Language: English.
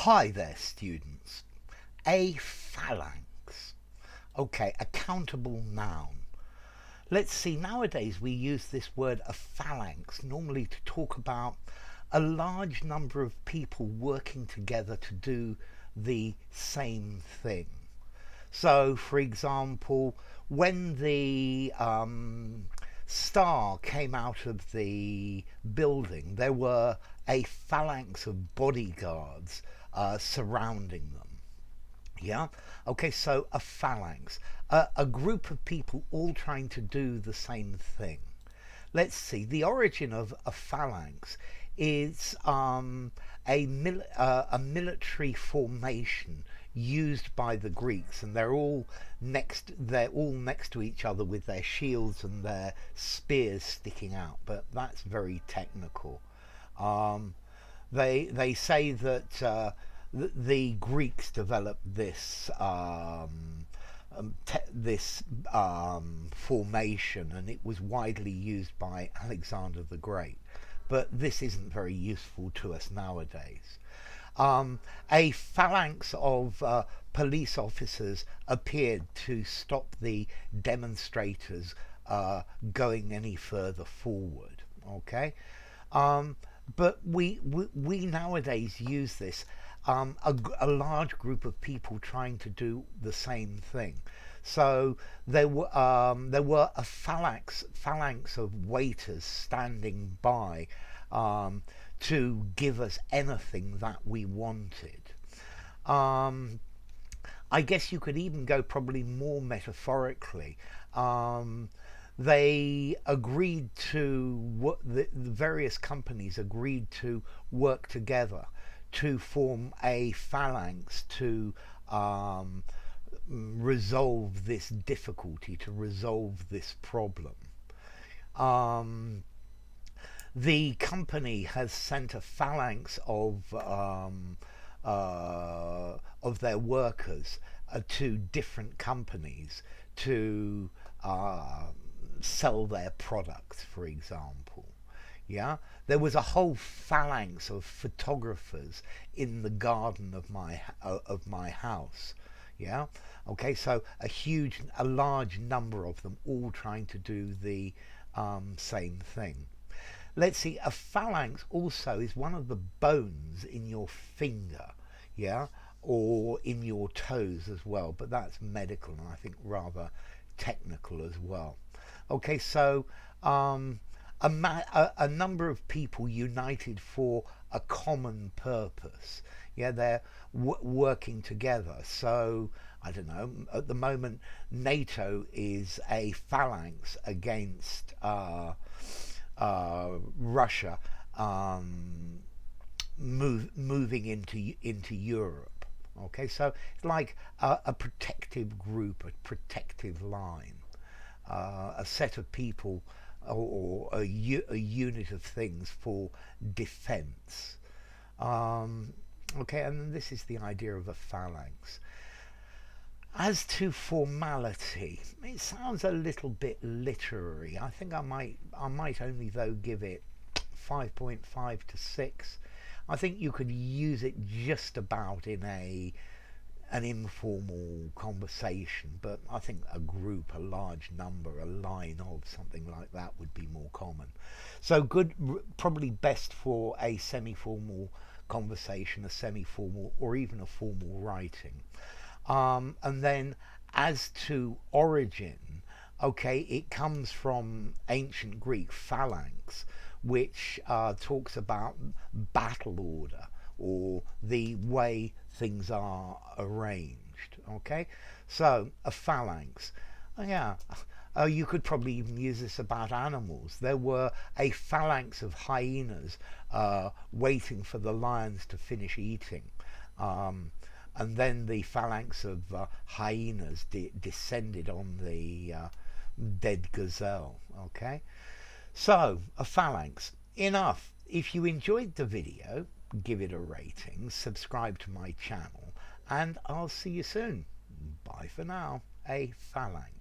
Hi there, students. A phalanx. Okay, a countable noun. Let's see, nowadays we use this word a phalanx normally to talk about a large number of people working together to do the same thing. So, for example, when the star came out of the building, there were a phalanx of bodyguards surrounding them. Yeah. Okay. So a phalanx, a group of people all trying to do the same thing. Let's see. The origin of a phalanx is a military formation used by the Greeks, and they're all next. They're all next to each other with their shields and their spears sticking out. But that's very technical. Um, they say that the Greeks developed this formation, and it was widely used by Alexander the Great. But this isn't very useful to us nowadays. A phalanx of police officers appeared to stop the demonstrators going any further forward. Okay, um, but we nowadays use this, a large group of people trying to do the same thing. So there were a phalanx of waiters standing by to give us anything that we wanted. Um, I guess you could even go probably more metaphorically. Um, they agreed to what the various companies agreed to work together to form a phalanx to um, resolve this difficulty, to resolve this problem. Um, the company has sent a phalanx of their workers to different companies to sell their products, for example. Yeah, there was a whole phalanx of photographers in the garden of my house. Yeah, okay, so a large number of them all trying to do the same thing. Let's see, a phalanx also is one of the bones in your finger, yeah, or in your toes as well, but that's medical and I think rather technical as well. Okay, so a number of people united for a common purpose. Yeah, they're working together. So I don't know. At the moment, NATO is a phalanx against Russia moving into Europe. Okay, so it's like a protective group, a protective line, a set of people or a unit of things for defense. Um, okay, and this is the idea of a phalanx. As to formality, it sounds a little bit literary. I think I might only though give it 5.5 to 6. I think you could use it just about in an informal conversation, but I think a group, a large number, a line of something like that would be more common. So good, probably best for a semi-formal conversation, a semi-formal or even a formal writing. And then as to origin, okay, it comes from ancient Greek phalanx, which talks about battle order or the way things are arranged. Okay, so a phalanx. Yeah, you could probably even use this about animals. There were a phalanx of hyenas waiting for the lions to finish eating. Um, and then the phalanx of hyenas descended on the dead gazelle. Okay, so a phalanx. Enough. If you enjoyed the video, give it a rating, subscribe to my channel, and I'll see you soon. Bye for now. A phalanx.